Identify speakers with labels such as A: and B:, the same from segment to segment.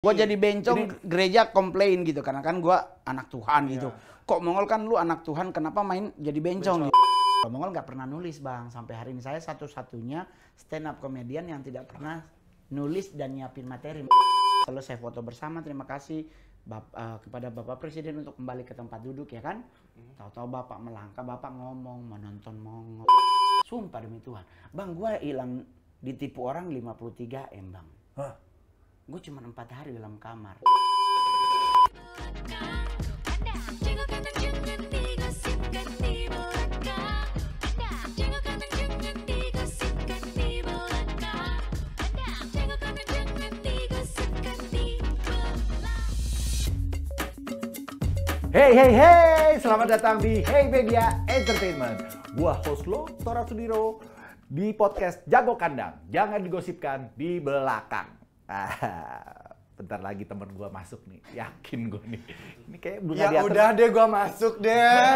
A: Gue jadi bencong, gereja komplain gitu, karena kan gue anak Tuhan gitu. Kok Mongol kan lu anak Tuhan, kenapa main jadi bencong gitu? Mongol nggak pernah nulis bang, sampai hari ini saya satu-satunya stand up komedian yang tidak pernah nulis dan nyiapin materi. Selesai foto bersama, terima kasih kepada Bapak Presiden untuk kembali ke tempat duduk ya kan. Tahu-tahu Bapak melangkah, Bapak ngomong menonton Mongol. Sumpah demi Tuhan, bang gue hilang ditipu orang 53 M bang.
B: Hah?
A: Gue cuma 4 hari dalam kamar.
B: Hey, selamat datang di Hey Media Entertainment. Gua host lo, Tora Sudiro, di podcast Jago Kandang. Jangan digosipkan di belakang. Bentar lagi temen gua masuk nih, yakin gua nih. Ini kayak bunga
C: ya
B: di atas.
C: Udah deh, gua masuk deh.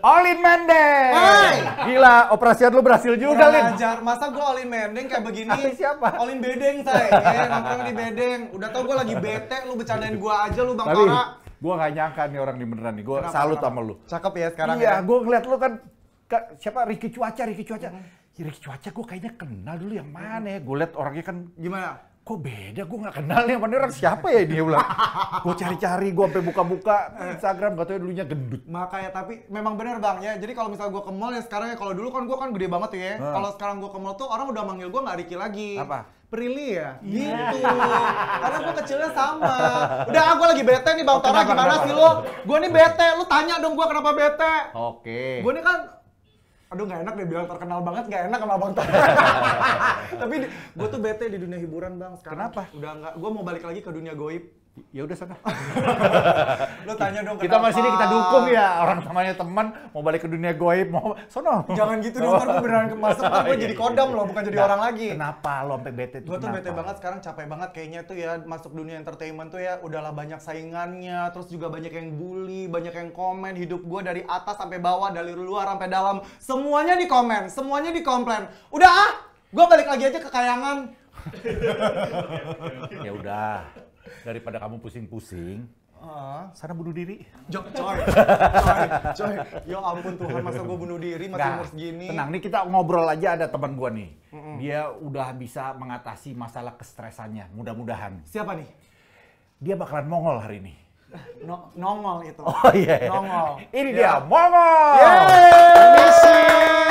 B: Olin Mendeng.
C: Hai.
B: Gila, operasian lu berhasil juga, Lin.
C: Ajar, masa gua Olin Mendeng kayak begini?
B: Siapa?
C: Olin Bedeng, say. Nongkrong di Bedeng. Udah tau gua lagi bete, lu bercandain gua aja lu, Bang
B: Tapi
C: Tora.
B: gua gak nyangka nih orang nih beneran nih. Gua salut sama lu.
C: Cakep ya sekarang
B: Iya,
C: ya.
B: gua ngeliat lu kan siapa Ricky Cuaca. Ya, Ricky Cuaca gua kayaknya kenal dulu yang mana ya. Gua liat orangnya kan
C: Gimana?
B: kok beda, gue gak kenal nih, mana orang siapa ya dia ulang. Gue cari-cari, gue sampai buka-buka Instagram, gak tau ya dulunya gendut.
C: Makanya, tapi memang bener bang ya. Jadi kalau misalnya gua ke mall ya sekarang ya, kalau dulu kan gua kan gede banget ya. Kalau sekarang gua ke mall tuh orang udah manggil gua nggak Ricky lagi.
B: Apa?
C: Prilly ya? Gitu. Karena gua kecilnya sama. Udah, gua lagi bete nih Bang Tora, gimana sih lu? Gua nih bete, lu tanya dong gua kenapa bete.
B: Oke.
C: Gue nih kan, aduh nggak enak deh bilang terkenal banget, nggak enak sama Bang Tora. Tapi gue tuh bete di dunia hiburan bang sekarang.
B: Kenapa?
C: Udah nggak, gue mau balik lagi ke dunia goib.
B: Ya udah sana.
C: Lo tanya dong
B: Kita
C: kenapa?
B: masih sini kita dukung ya, orang namanya teman mau balik ke dunia goib, mau sono.
C: Jangan gitu dong, ntar gue beneran masuk, ntar gue jadi kodam loh, bukan jadi orang lagi.
B: Kenapa lo sampai bete tuh?
C: Gue tuh bete banget sekarang, capek banget kayaknya tuh ya masuk dunia entertainment tuh ya udahlah banyak saingannya, terus juga banyak yang bully, banyak yang komen hidup gue dari atas sampai bawah, dari luar sampai dalam, semuanya dikomen, semuanya dikomplain. Udah ah, gue balik lagi aja ke kayangan.
B: Ya udah, daripada kamu pusing-pusing, sana bunuh diri.
C: Coy, ya ampun Tuhan, masa gue bunuh diri masih umur segini.
B: Tenang, nih kita ngobrol aja, ada teman gua nih. Dia udah bisa mengatasi masalah kestresannya, mudah-mudahan.
C: Siapa nih?
B: Dia bakalan Mongol hari ini.
C: Nongol itu.
B: Oh iya.
C: Nongol.
B: Ini
C: Ya.
B: dia, Mongol!
C: Permisi,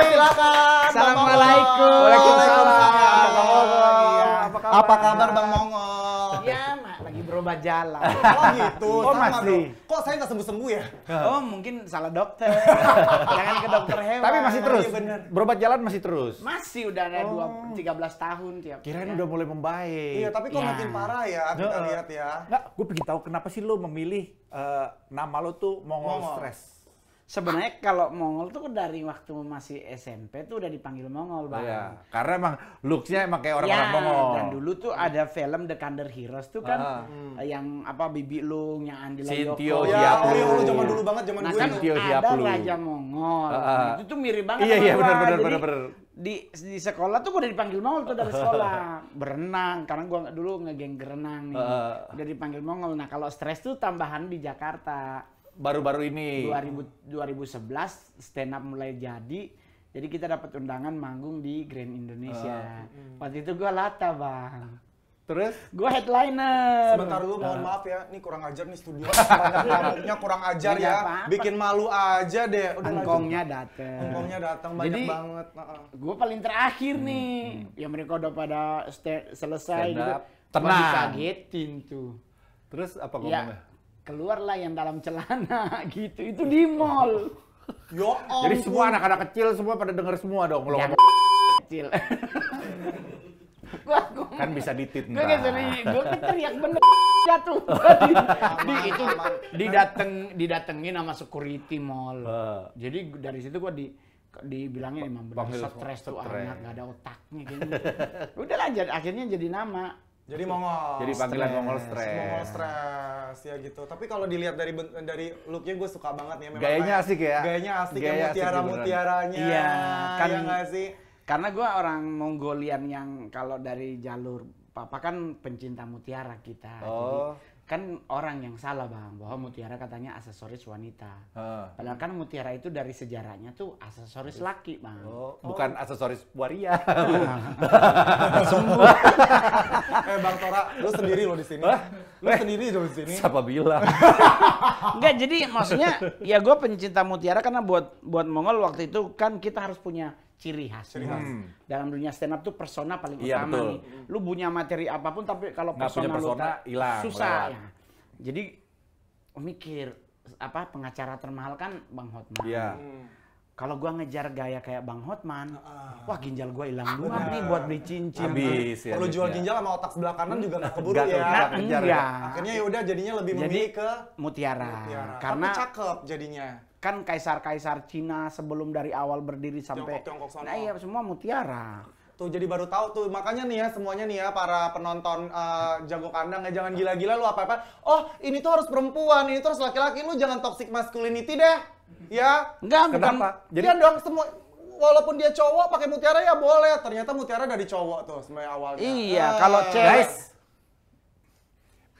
C: silakan.
A: Assalamualaikum.
C: Waalaikumsalam.
A: Iya.
C: Apa kabar Bang Mongol?
A: Ya mak, lagi berobat jalan.
C: Oh gitu,
B: Oh,
C: sama
B: masih.
C: dong. Kok saya nggak sembuh-sembuh ya?
A: Oh mungkin salah dokter. Jangan ke dokter hewan.
B: Tapi masih terus,
C: Iya, bener.
B: berobat jalan masih terus.
A: Masih udah ada 13 tahun tiap.
B: Kirain udah mulai membaik.
C: Iya, tapi kok
A: Ya.
C: makin parah ya kita lihat ya.
B: Nggak, gue pengen tahu kenapa sih lo memilih nama lo tuh Mongol
C: Mongol.
B: Stress.
A: Sebenarnya kalau Mongol tuh dari waktu masih SMP tuh udah dipanggil Mongol bang.
B: Iya, karena emang looks-nya emang kayak orang-orang Mongol.
A: Dan dulu tuh ada film The Kandar Heroes tuh kan yang apa bibi lu yang Andi
B: Sintyo
A: Loyoko.
C: Ya,
B: Hiaplu.
C: oh zaman dulu banget, zaman
A: Nah
C: gue
A: kan
C: tuh.
B: Sintyo
A: ada
B: Hiaplu.
A: Raja Mongol. Itu tuh mirip banget
B: Iya,
A: sama
B: iya,
A: gua.
B: benar,
A: Jadi,
B: benar.
A: Di sekolah tuh gua udah dipanggil Mongol tuh dari sekolah. Berenang, karena gua dulu ngegeng berenang nih. Udah dipanggil Mongol. Nah kalau stres tuh tambahan di Jakarta.
B: Baru-baru ini.
A: 2011 stand up mulai jadi kita dapat undangan manggung di Grand Indonesia. Waktu itu gua lata bang,
B: Terus?
A: gua headliner.
C: Sebentar dulu, mohon maaf ya, ini kurang ajar nih studio. Banyak tamunya kurang ajar
A: Nggak
C: ya.
A: apa-apa.
C: Bikin malu aja deh. Udah lanjut.
A: Angkongnya dateng.
C: Angkongnya datang banyak
A: Jadi,
C: banget.
A: Gua paling terakhir nih, ya mereka udah pada selesai
B: Stand
A: gitu.
B: up.
A: Gua
B: Tenang.
A: dikagetin tuh.
B: Terus apa
A: Ya,
B: ngomongnya?
A: keluarlah yang dalam celana gitu. Itu di mall.
C: Yo
B: Jadi semua anak-anak kecil semua pada denger semua dong lo
A: Yang
B: ngomong.
A: kecil. gua
B: Kan bisa ditit
A: Gue
B: ntar.
A: gue teriak bener jatuh. Itu didatengin sama security mall. Jadi dari situ gue dibilangnya emang benar
B: Panggil
A: stres tuh
B: stres.
A: anak, gak ada otaknya kayaknya. Udah lah, akhirnya jadi nama.
C: Jadi Mongol.
B: Jadi panggilan
A: Stres.
B: Mongol Stress.
C: Mongol stres ya gitu. Tapi kalau dilihat dari looknya gue suka banget ya. Memang
B: Gayanya
C: kayak-
B: asik ya?
C: Gayanya asik
B: Gaya
C: ya,
B: asik
C: mutiara-mutiaranya.
A: Iya, kan-
C: Iya nggak sih?
A: Karena gue orang Mongolian yang kalau dari jalur Papa kan pencinta mutiara kita.
B: Oh.
A: Jadi kan orang yang salah Bang, bahwa mutiara katanya aksesoris wanita. Padahal kan mutiara itu dari sejarahnya tuh aksesoris laki Bang.
B: Oh, bukan aksesoris waria.
A: Sembuh.
C: Bang Tora, lu sendiri lo di sini. Lu sendiri lo di sini.
B: Siapa bilang?
A: Enggak, jadi maksudnya ya gue pencinta mutiara karena buat Mongol waktu itu kan kita harus punya ciri khas. Dalam dunia stand up tuh persona paling
B: Iya,
A: utama
B: betul.
A: nih. Lu punya materi apapun tapi kalau
B: Nggak punya
A: persona lu
B: persona, hilang,
A: susah
B: lewat.
A: ya. Jadi mikir apa pengacara termahal kan Bang Hotman.
B: Iya.
A: Kalau gua ngejar gaya kayak Bang Hotman, wah ginjal gua hilang dua nih buat beli cincin.
B: Habis ya.
C: Perlu jual
B: duitnya.
C: ginjal sama otak sebelah kanan juga nggak keburu
B: Nggak
C: ya.
B: nggak kejar ya.
A: Enggak.
C: Akhirnya ya udah jadinya lebih
A: Jadi
C: memilih ke
A: mutiara.
C: mutiara.
A: Karena
C: Tapi cakep jadinya.
A: kan kaisar-kaisar Cina sebelum dari awal berdiri sampai
C: Tiongkok sono.
A: nah iya semua mutiara.
C: Tuh jadi baru tahu tuh, makanya nih ya semuanya nih ya para penonton jago kandang ya, jangan gila-gila lu apa-apa. Oh ini tuh harus perempuan, ini tuh harus laki-laki, lu jangan toxic masculinity deh. Ya.
A: Enggak, bukan
B: Kenapa?
C: Jadi dong semua, walaupun dia cowok pakai mutiara ya boleh. Ternyata mutiara dari cowok tuh sebenarnya awalnya.
A: Iya, kalau cewek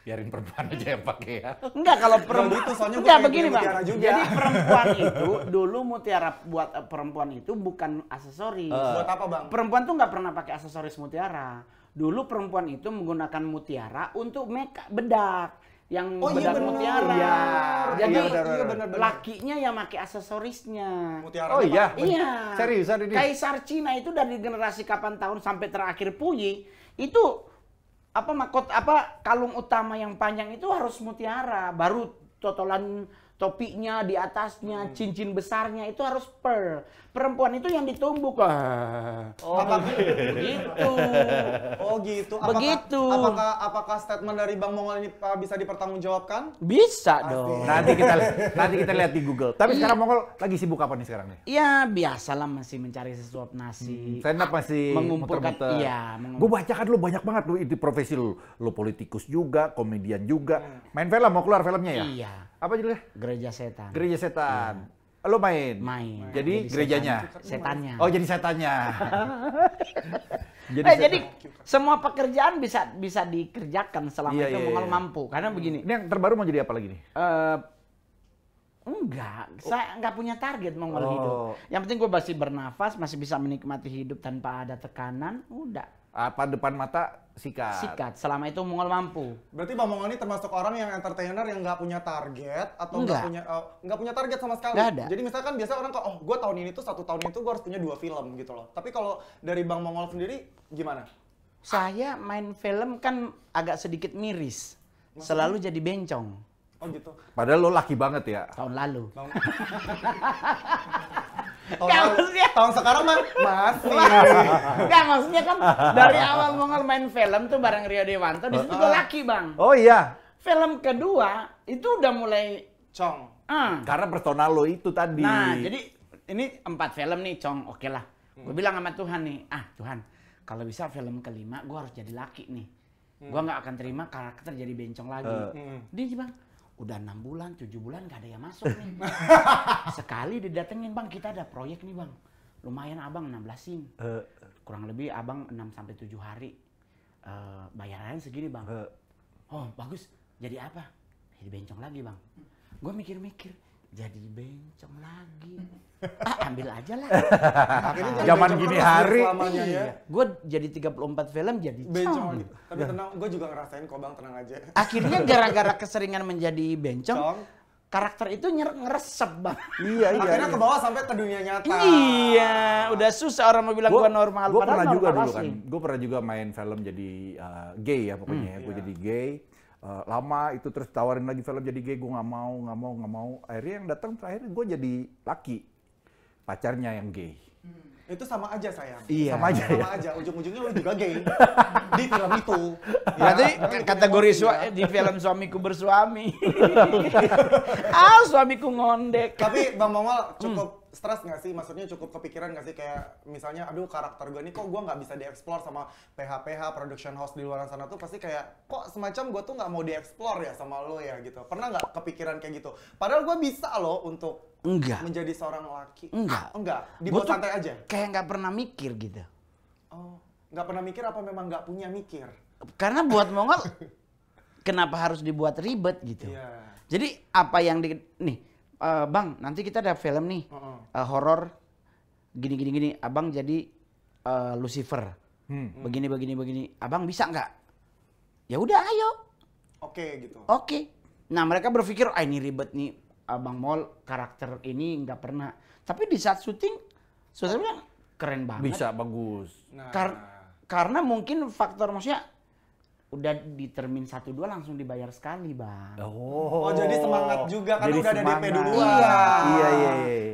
B: Biarin perempuan aja yang pakai ya.
A: enggak kalau perempuan
C: gitu, soalnya
A: enggak
C: gua pengen
A: begini
C: punya
A: Bang.
C: mutiara juga.
A: Jadi perempuan itu dulu mutiara buat perempuan itu bukan aksesoris.
C: Buat apa bang?
A: Perempuan tuh nggak pernah pakai aksesoris mutiara. Dulu perempuan itu menggunakan mutiara untuk make bedak yang
C: Oh, iya
A: bedak
C: bener.
A: mutiara.
C: Iya.
A: Jadi
C: Iya, bener.
A: lakinya yang pakai aksesorisnya.
C: Mutiara.
B: Oh iya.
A: Iya.
B: Seriusan ini?
A: Kaisar Cina itu dari generasi kapan tahun sampai terakhir Puyi itu kalung utama yang panjang itu harus mutiara, baru totolan topinya di atasnya, cincin besarnya itu harus pearl. Perempuan itu yang ditumbuk. Begitu.
C: Oh gitu.
A: Begitu.
C: Apakah statement dari Bang Mongol ini bisa dipertanggungjawabkan?
A: Bisa dong.
B: Nanti kita lihat di Google. Tapi sekarang Mongol lagi sibuk apa nih sekarang nih?
A: Ya biasalah masih mencari sesuap nasi.
B: Stand up masih
A: Mengumpulkan,
B: muter-muter.
A: iya.
B: Gue baca kan lu banyak banget lu itu profesi lu. Lu politikus juga, komedian juga. Main film, mau keluar filmnya ya?
A: Iya.
B: Apa judulnya?
A: Gereja setan.
B: Gereja Setan. Lu main?
A: Main.
B: Jadi gerejanya?
A: Setannya.
B: Oh jadi setannya.
A: Jadi semua pekerjaan bisa dikerjakan selama
B: Iya,
A: itu
B: iya,
A: Mongol
B: iya.
A: mampu. Karena begini,
B: Ini yang terbaru mau jadi apa lagi nih?
A: enggak, saya nggak punya target Mongol
B: Oh.
A: hidup. Yang penting gue masih bernafas, masih bisa menikmati hidup tanpa ada tekanan, udah
B: Apa depan mata sikat?
A: sikat. Selama itu Mongol mampu.
C: Berarti Bang Mongol ini termasuk orang yang entertainer yang nggak punya target atau
A: Enggak.
C: nggak punya target sama sekali.
A: Nggak ada.
C: Jadi misalkan biasa orang kok, oh gue tahun ini tuh 1 tahun itu gue harus punya 2 film gitu loh. Tapi kalau dari Bang Mongol sendiri gimana?
A: Saya main film kan agak sedikit miris. Selalu jadi bencong
C: Oh gitu.
B: Padahal lo laki banget ya.
A: tahun lalu.
C: Tahun,
A: Nggak, maksudnya-
C: tahun sekarang mah masih.
A: Enggak, maksudnya kan dari awal Mongol main film tuh bareng Rio Dewanto, di situ gue laki Bang.
B: Oh iya.
A: Film kedua itu udah mulai
C: Cong.
B: Karena personal lo itu tadi.
A: Nah, jadi ini 4 film nih, Cong. Oke lah. Gue bilang sama Tuhan nih, Tuhan, kalau bisa film kelima gue harus jadi laki nih. Gue nggak akan terima karakter jadi bencong lagi. Dia Bang, udah 6 bulan, 7 bulan gak ada yang masuk nih. Sekali didatengin Bang, kita ada proyek nih Bang. Lumayan Abang 16-in. Kurang lebih Abang 6-7 hari. Bayarannya segini Bang. Oh bagus, jadi apa? Jadi bencong lagi Bang. Gue mikir-mikir, jadi bencong lagi. Ambil aja lah.
C: Akhirnya jadi
B: Zaman
C: bencong
B: gini
C: terus
B: hari.
C: selamanya ya.
A: Gue jadi 34 film jadi
C: Bencong
A: cong.
C: gitu. Tapi tenang, gue juga ngerasain kok Bang, tenang aja.
A: Akhirnya gara-gara keseringan menjadi bencong,
C: Cong.
A: karakter itu ngeresep Bang.
B: Iya iya.
C: Akhirnya ke bawah sampai ke dunia nyata.
A: Iya, udah susah orang mau bilang gua normal.
B: Gue
A: padahal
B: pernah juga
A: normal
B: dulu kan.
A: asli.
B: Gue pernah juga main film jadi gay ya pokoknya. Gue jadi gay. Lama itu terus tawarin lagi film jadi gay. Gue nggak mau. Akhirnya yang datang terakhir gue jadi laki. Pacarnya yang gay.
C: Itu sama aja sayang.
A: Iya.
B: Sama aja ya.
C: Sama aja. Ujung-ujungnya lu juga gay. Di film itu.
A: Berarti
C: Ya,
A: kategori di film suamiku bersuami. Suamiku ngondek.
C: Tapi Bang Mongol cukup stres nggak sih? Maksudnya cukup kepikiran nggak sih kayak misalnya, aduh karakter gue ini kok gue nggak bisa dieksplor sama PH production house di luar sana tuh pasti kayak kok semacam gue tuh nggak mau dieksplor ya sama lo ya gitu. Pernah nggak kepikiran kayak gitu? Padahal gue bisa loh untuk
A: Enggak.
C: menjadi seorang laki.
A: Enggak.
C: Enggak.
A: Gua
C: Dibuat
A: tuh
C: santai aja.
A: Kayak nggak pernah mikir gitu.
C: Oh, nggak pernah mikir apa memang nggak punya mikir?
A: Karena buat Mongol kenapa harus dibuat ribet gitu.
C: Iya.
A: Jadi apa yang nih Bang, nanti kita ada film nih horor gini. Abang jadi Lucifer. Begini. Abang bisa nggak? Ya udah ayo.
C: Oke gitu.
A: Oke. Nah mereka berpikir ini ribet nih Abang Mol karakter ini nggak pernah. Tapi di saat syuting bilang keren banget.
B: Bisa bagus.
C: Nah,
A: Karena mungkin faktor maksudnya udah di termin 1-2 langsung dibayar sekali Bang.
C: Oh, jadi semangat juga kan
B: Jadi
C: udah ada DP
B: semangat.
C: duluan.
B: Iya.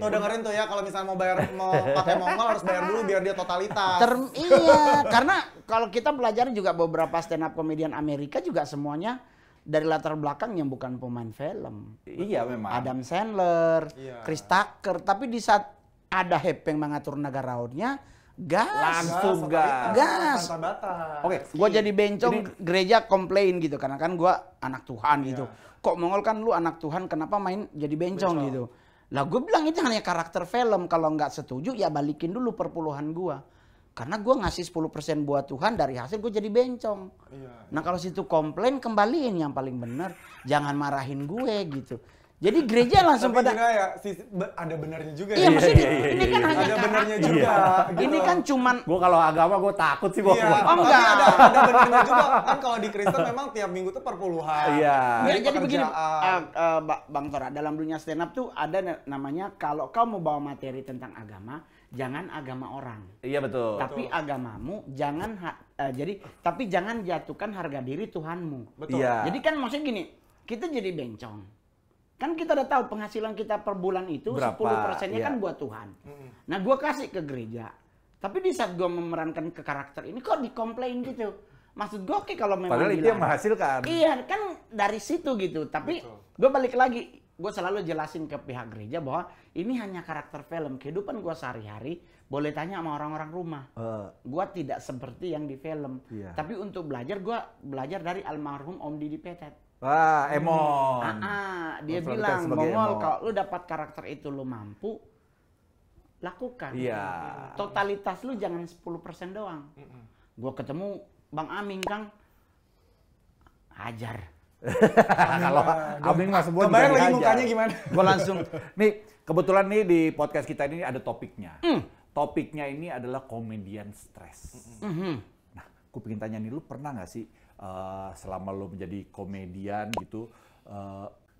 C: Tuh dengerin tuh ya, kalau misalnya mau pakai Mongol harus bayar dulu biar dia totalitas.
A: Iya, karena kalau kita belajar juga beberapa stand up komedian Amerika juga semuanya dari latar belakang yang bukan pemain film.
B: Iya memang.
A: Adam Sandler,
C: Iya.
A: Chris Tucker, tapi di saat ada Hepeng mengatur naga rautnya, gas.
B: Langsung gas.
A: Gas.
C: Tanpa batas.
B: Oke.
A: Gue jadi bencong, gereja komplain gitu karena kan gue anak Tuhan gitu. Kok Mongol kan lu anak Tuhan, kenapa main jadi bencong gitu? Lah gue bilang itu hanya karakter film, kalau nggak setuju ya balikin dulu perpuluhan gue. Karena gue ngasih 10% buat Tuhan, dari hasil gue jadi bencong.
C: Iya.
A: Nah kalau situ komplain, kembaliin yang paling benar, jangan marahin gue gitu. Jadi gereja langsung
C: Tapi
A: pada
C: juga ya, ada benernya juga
A: iya,
C: ya.
A: maksudnya ini kan hanya
C: Ada benernya
A: karakter.
C: juga. gitu.
A: Ini kan cuman
B: Gue kalau agama gue takut sih gue.
C: Iya,
A: Oh,
C: tapi
A: enggak.
C: ada benernya juga. Kan kalau di Kristen memang tiap minggu tuh perpuluhan.
B: Iya.
A: Nggak, jadi begini,
C: pekerjaan.
A: Bang Tora, dalam dunia stand up tuh ada namanya kalau kau mau bawa materi tentang agama, jangan agama orang.
B: Iya betul.
A: Tapi agamamu jangan tapi jangan jatuhkan harga diri Tuhanmu.
C: Betul.
B: Iya.
A: Jadi kan maksudnya gini, kita jadi bencong. Kan kita udah tahu penghasilan kita per bulan itu
B: Berapa?
A: 10%-nya
B: Iya.
A: kan buat Tuhan. Nah, gua kasih ke gereja. Tapi di saat gua memerankan ke karakter ini kok dikomplain gitu. Maksud gua oke kalau memang
B: Padahal itu yang
A: bilang-
B: menghasilkan.
A: Iya, kan dari situ gitu. Tapi gue balik lagi, gue selalu jelasin ke pihak gereja bahwa ini hanya karakter film. Kehidupan gue sehari-hari, boleh tanya sama orang-orang rumah. Gue tidak seperti yang di film.
B: Iya.
A: Tapi untuk belajar, gue belajar dari almarhum Om Didi Petet.
B: Wah, Emon.
A: Dia
B: Mas Petet
A: bilang,
B: sebagai
A: Mongol
B: Emon.
A: kalau lu dapat karakter itu lu mampu, lakukan.
B: Iya.
A: Totalitas lu jangan 10% doang. Gue ketemu Bang Aming, Kang. Hajar.
B: Kalau Aming mas semua
C: Kebayang lagi
B: aja.
C: mukanya gimana?
A: Gue langsung
B: Nih, kebetulan nih di podcast kita ini ada topiknya. Topiknya ini adalah komedian stres. Nah, aku pengen tanya nih, lu pernah nggak sih selama lu menjadi komedian gitu,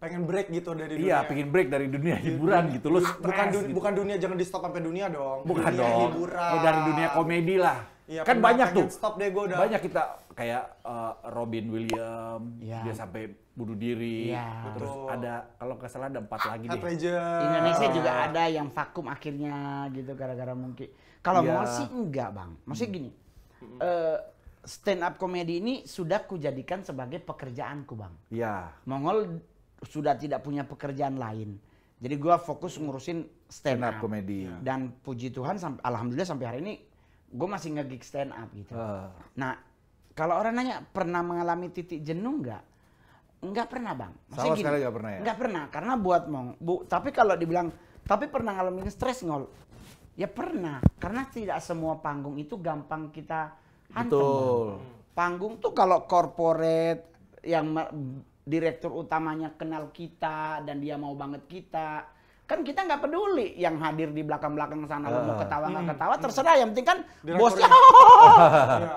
C: Pengen break gitu dari dunia.
B: iya, pengen break dari dunia hiburan gitu, lu stres gitu.
C: Bukan dunia, jangan di stop sampai dunia dong.
B: Bukan
C: dunia
B: dong.
C: hiburan.
B: Oh, dari dunia komedi lah.
C: Iya,
B: Kan
C: pernah
B: banyak
C: pengen
B: tuh.
C: Stop deh gue udah.
B: Banyak kita kayak Robin Williams,
A: Iya.
B: dia sampai bunuh diri.
A: Iya.
B: Terus
C: Betul.
B: ada, kalau nggak salah ada 4 lagi
C: Heath
B: deh.
C: Ledger.
A: Indonesia juga ada yang vakum akhirnya gitu gara-gara mungkin. Kalau
B: Iya.
A: Mongol sih enggak bang. Maksudnya gini, stand up comedy ini sudah kujadikan sebagai pekerjaanku bang.
B: Iya.
A: Mongol sudah tidak punya pekerjaan lain. Jadi gua fokus ngurusin stand
B: Stand up
A: up.
B: comedy.
A: Dan puji Tuhan, alhamdulillah sampai hari ini gue masih nge-gig stand up gitu. Nah, kalau orang nanya pernah mengalami titik jenuh nggak? Nggak pernah bang.
B: Sama sekali nggak pernah ya?
A: Nggak pernah, karena buat tapi kalau dibilang, tapi pernah ngalamin stres Ngol? Ya pernah, karena tidak semua panggung itu gampang kita hantem.
B: Betul.
A: Bang. Panggung tuh kalau corporate yang direktur utamanya kenal kita dan dia mau banget kita, kan kita nggak peduli yang hadir di belakang-belakang sana lo mau ketawa nggak ketawa terserah, yang penting kan bosnya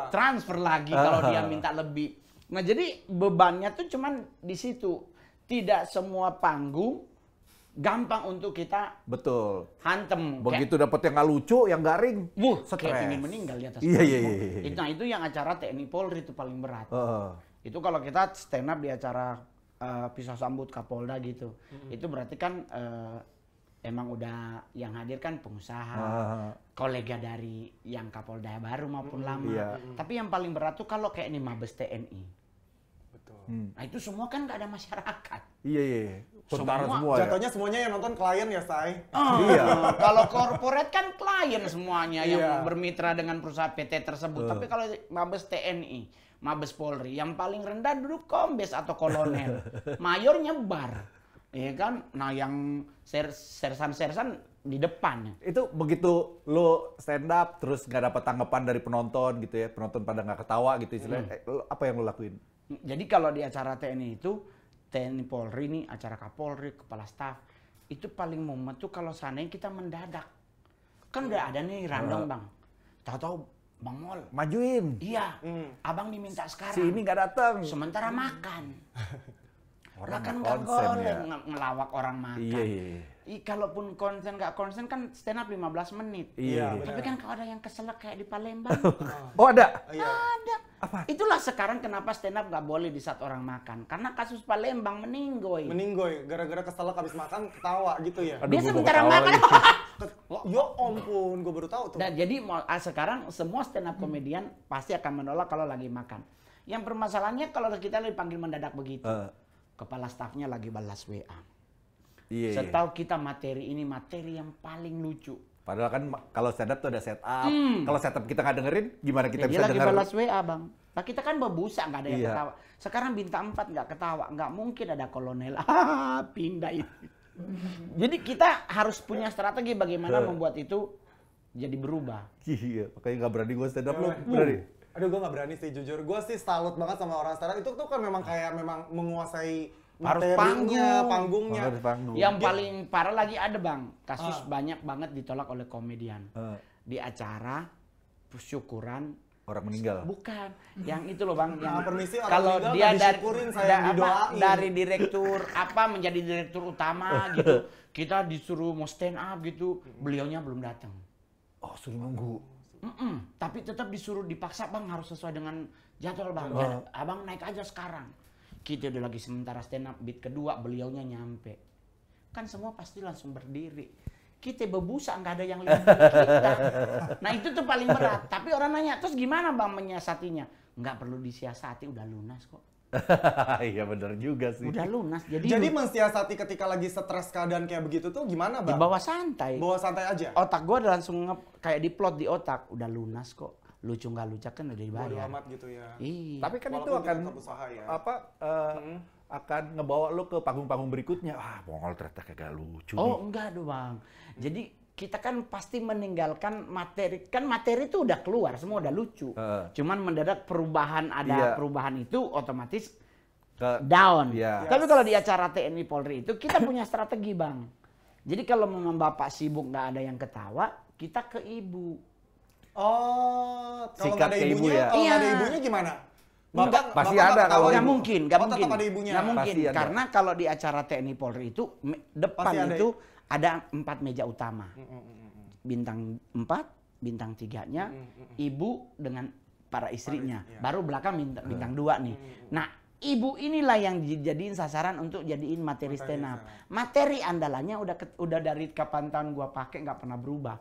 A: transfer lagi kalau dia minta lebih. Nah jadi bebannya tuh cuman di situ, tidak semua panggung gampang untuk kita
B: Betul.
A: hantem.
B: Begitu dapet yang nggak lucu, yang garing,
A: Kayak
B: stres.
A: pengen meninggal di atas
B: Iya,
A: panggung.
B: iya, iya, iya.
A: Nah itu yang acara TNI Polri itu paling berat.
B: Heeh.
A: Itu kalau kita stand up di acara pisah sambut Kapolda gitu, itu berarti kan emang udah yang hadir kan pengusaha, kolega dari yang Kapolda baru maupun lama.
B: Iya.
A: Tapi yang paling berat tuh kalau kayak ini Mabes TNI.
C: Betul.
A: Nah itu semua kan nggak ada masyarakat.
B: Iya, iya. Tentara
A: Semua.
B: semua ya.
C: Jatuhnya semuanya yang nonton klien ya, Say.
B: Iya.
A: Kalau korporat kan klien semuanya yang
C: Iya.
A: bermitra dengan perusahaan PT tersebut. Tapi kalau Mabes TNI, Mabes Polri, yang paling rendah duduk kombes atau kolonel, mayor nyebar, ya kan? Nah yang sersan-sersan di depan.
B: Itu begitu lo stand up terus nggak dapat tanggapan dari penonton gitu ya, penonton pada nggak ketawa gitu istilahnya, apa yang lo lakuin?
A: Jadi kalau di acara TNI itu, TNI Polri nih, acara Kapolri, Kepala Staf, itu paling momen tuh kalau seandainya kita mendadak. Kan udah ada nih random bang. Tahu-tahu Bang Mol.
B: Majuin.
A: Iya, abang diminta sekarang.
B: Si ini nggak datang.
A: Sementara makan.
B: Orang
A: kan
B: nggak
A: nggak
B: konsen
A: boleh
B: ya.
A: ngelawak orang makan.
B: Iya.
A: Kalaupun konsen nggak konsen kan stand up 15 menit.
B: Iya.
A: Tapi kan kalau ada yang keselak kayak di Palembang.
B: Oh ada?
C: Iya.
A: Ada.
B: Apa?
A: Itulah sekarang kenapa stand up nggak boleh di saat orang makan. Karena kasus Palembang meninggoy.
C: Meninggoy gara-gara keselak habis makan ketawa gitu ya.
B: Aduh,
A: Dia
B: gua
A: sementara
B: ketawa
A: makan.
B: lagi.
C: Ya ampun, gue baru tahu tuh.
A: Dan jadi sekarang semua stand up komedian pasti akan menolak kalau lagi makan. Yang permasalahannya kalau kita dipanggil mendadak begitu. Kepala stafnya lagi balas WA.
B: Iya.
A: Setahu kita materi ini materi yang paling lucu.
B: Padahal kan kalau stand up tuh ada setup. Kalau setup kita nggak dengerin, gimana kita
A: Dia
B: bisa
A: lagi
B: denger?
A: balas WA bang. Nah kita kan bebusa nggak ada yang
B: Iya.
A: ketawa. Sekarang bintang 4 nggak ketawa, nggak mungkin ada kolonel. Pindah itu. Jadi kita harus punya strategi bagaimana membuat itu jadi berubah.
B: Iya, makanya nggak berani gue stand up lo. Berani?
C: Aduh, gue gak berani sih jujur. Gue sih salut banget sama orang stand up. Itu tuh kan memang kayak memang menguasai
A: Harus
C: materinya,
A: panggung.
C: panggungnya.
B: Harus panggung.
A: Yang paling parah lagi ada bang, kasus banyak banget ditolak oleh komedian. Di acara syukuran.
B: Orang meninggal.
A: Bukan, yang itu loh bang, yang
C: permisi, orang
A: kalau
C: meninggal
A: dia
C: nggak
A: dari
C: disyukurin, sayang, didoain.
A: dari direktur apa menjadi direktur utama gitu, kita disuruh mau stand up gitu, beliaunya belum datang.
B: Oh, suruh nunggu.
A: Tapi tetap disuruh dipaksa bang harus sesuai dengan jadwal bang. Ya, abang naik aja sekarang. Kita udah lagi sementara stand up beat kedua, beliaunya nyampe. Kan semua pasti langsung berdiri. Kita bebusa nggak ada yang lihat kita. Nah itu tuh paling berat. Tapi orang nanya, terus gimana bang menyiasatinya? Nggak perlu disiasati, udah lunas kok.
B: Iya benar juga sih.
A: Udah lunas. Jadi
C: mensiasati ketika lagi stres keadaan kayak begitu tuh gimana bang?
A: dibawa santai.
C: Bawa santai aja.
A: Otak gua udah langsung kayak diplot di otak. Udah lunas kok. Lucu nggak lucu kan udah
C: Bodo
A: dibayar.
C: amat gitu ya.
A: Iya.
B: Tapi kan itu
C: Walaupun
B: akan
C: kita tetap usaha ya.
B: akan ngebawa lo ke panggung-panggung berikutnya. Ah, Mongol ternyata kagak lucu
A: Oh
B: nih.
A: enggak dong bang. Jadi kita kan pasti meninggalkan materi. Kan materi itu udah keluar, semua udah lucu. Cuman mendadak perubahan
B: Iya.
A: perubahan itu otomatis
B: Ke-
A: down.
B: Iya.
A: Tapi kalau di acara TNI Polri itu kita punya strategi bang. Jadi kalau memang bapak sibuk nggak ada yang ketawa, kita ke ibu.
C: Oh, kalau
B: Sikat
C: nggak ada
B: ke ibu
C: ibunya,
B: ya?
C: kalau nggak ada
A: Iya.
C: ibunya gimana?
A: Enggak,
B: pasti
C: bapak
B: ada
C: nggak
B: kalau
C: ketawa
A: Nggak
C: ibu?
A: mungkin, nggak
C: Oh,
A: mungkin.
C: tetap ada ibunya.
A: Nggak mungkin,
B: Pasti ada.
A: karena kalau di acara TNI Polri itu depan
C: Pasti ada.
A: itu ada 4 meja utama. Bintang 4, bintang 3-nya, ibu dengan para istrinya. Baru belakang bintang 2 nih. Nah, ibu inilah yang dijadiin sasaran untuk jadiin materi stand up. Materi andalannya udah dari kapan tahun gua pakai nggak pernah berubah.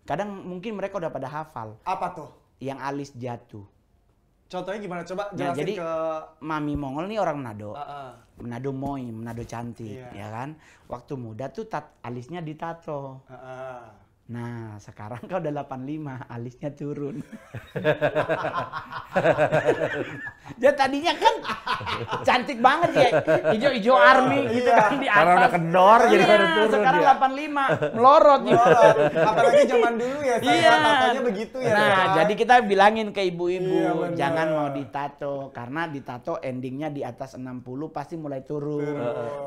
A: Kadang mungkin mereka udah pada hafal.
C: Apa tuh?
A: Yang alis jatuh.
C: Contohnya gimana? Coba
A: Nah,
C: jelasin
A: jadi
C: ke...
A: Mami Mongol nih orang Manado.
C: Heeh.
A: Manado Moi, Manado cantik,
C: Iya.
A: ya kan? Waktu muda tuh alisnya ditato.
C: Heeh.
A: Nah, sekarang kau udah 85, alisnya turun. Dia tadinya kan cantik banget ya, hijau-hijau army gitu
C: Iya.
A: kan di atas.
B: Karena udah kendor jadi
A: Iya,
B: baru turun
A: sekarang
B: dia.
A: 85, melorot gitu.
C: Apalagi zaman dulu ya, saya tatonya begitu ya.
A: Nah,
C: Pak.
A: jadi kita bilangin ke ibu-ibu,
C: Iya, benar.
A: jangan mau ditato. Karena ditato endingnya di atas 60 pasti mulai turun.